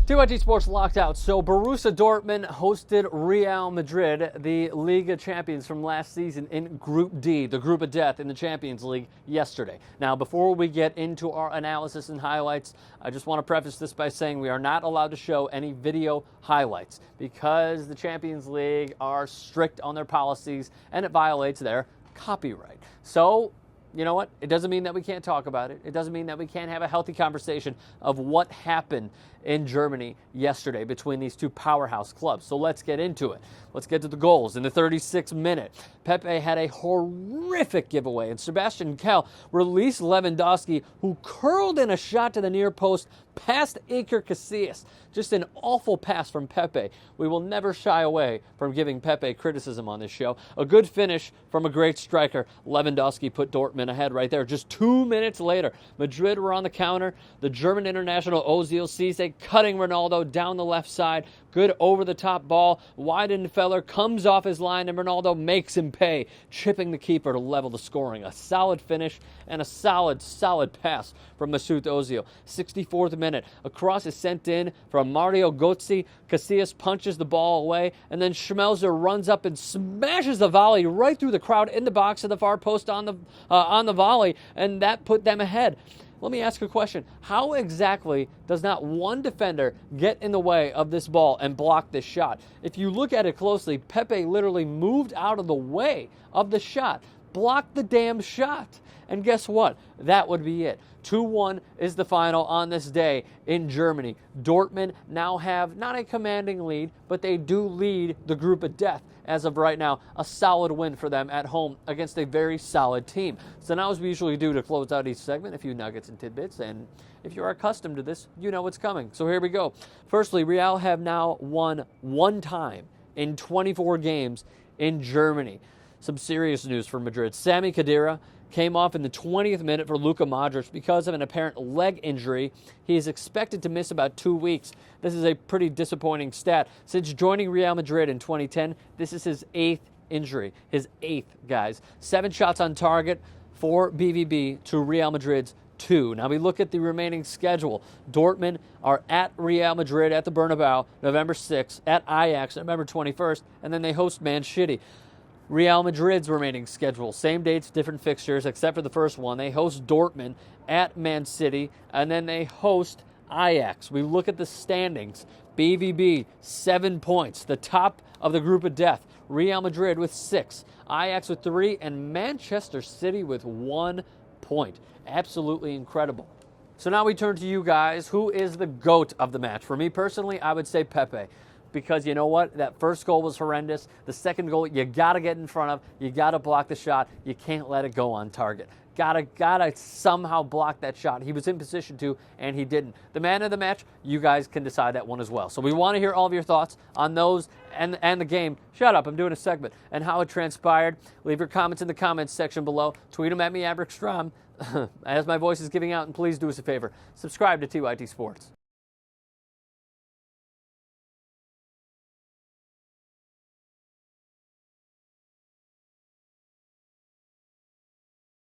TYT Sports locked out. So Borussia Dortmund hosted Real Madrid, the Liga champions from last season, in Group D, the group of death in the Champions League, yesterday. Now, before we get into our analysis and highlights, I just want to preface this by saying we are not allowed to show any video highlights because the Champions League are strict on their policies and it violates their copyright. So, you know what? It doesn't mean that we can't talk about it. It doesn't mean that we can't have a healthy conversation of what happened in Germany yesterday between these two powerhouse clubs. So let's get into it. Let's get to the goals. In the 36th minute, Pepe had a horrific giveaway, and Sebastian Kell released Lewandowski, who curled in a shot to the near post past Iker Casillas. Just an awful pass from Pepe. We will never shy away from giving Pepe criticism on this show. A good finish from a great striker. Lewandowski put Dortmund ahead right there. Just 2 minutes later, Madrid were on the counter. The German international Ozil Cisse cutting Ronaldo down the left side. Good over-the-top ball. Weidenfeller comes off his line, and Ronaldo makes him pay, chipping the keeper to level the scoring. A solid finish and a solid pass from Mesut Ozil. 64th minute, a cross is sent in from Mario Götze. Casillas punches the ball away, and then Schmelzer runs up and smashes the volley right through the crowd in the box at the far post on the volley, and that put them ahead. Let me ask a question. How exactly does not one defender get in the way of this ball and block this shot? If you look at it closely, Pepe literally moved out of the way of the shot, blocked the damn shot. And guess what? That would be it. 2-1 is the final on this day in Germany. Dortmund now have not a commanding lead, but they do lead the group of death as of right now. A solid win for them at home against a very solid team. So now, as we usually do to close out each segment, a few nuggets and tidbits. And if you're accustomed to this, you know what's coming. So here we go. Firstly, Real have now won one time in 24 games in Germany. Some serious news for Madrid. Sami Khedira came off in the 20th minute for Luka Modric because of an apparent leg injury. He is expected to miss about 2 weeks. This is a pretty disappointing stat. Since joining Real Madrid in 2010, this is his 8th injury. His 8th, guys. 7 shots on target for BVB to Real Madrid's 2. Now we look at the remaining schedule. Dortmund are at Real Madrid at the Bernabeu November 6th, at Ajax November 21st, and then they host Man City. Real Madrid's remaining schedule, same dates, different fixtures, except for the first one. They host Dortmund at Man City, and then they host Ajax. We look at the standings. BVB, 7 points, the top of the group of death. Real Madrid with 6, Ajax with 3, and Manchester City with 1 point. Absolutely incredible. So now we turn to you guys. Who is the GOAT of the match? For me personally, I would say Pepe. Because you know what? That first goal was horrendous. The second goal, you got to get in front of. You got to block the shot. You can't let it go on target. Gotta somehow block that shot. He was in position to, and he didn't. The man of the match, you guys can decide that one as well. So we want to hear all of your thoughts on those and the game. Shut up, I'm doing a segment. And how it transpired. Leave your comments in the comments section below. Tweet them at me, Abrickstrom. As my voice is giving out, and please do us a favor. Subscribe to TYT Sports.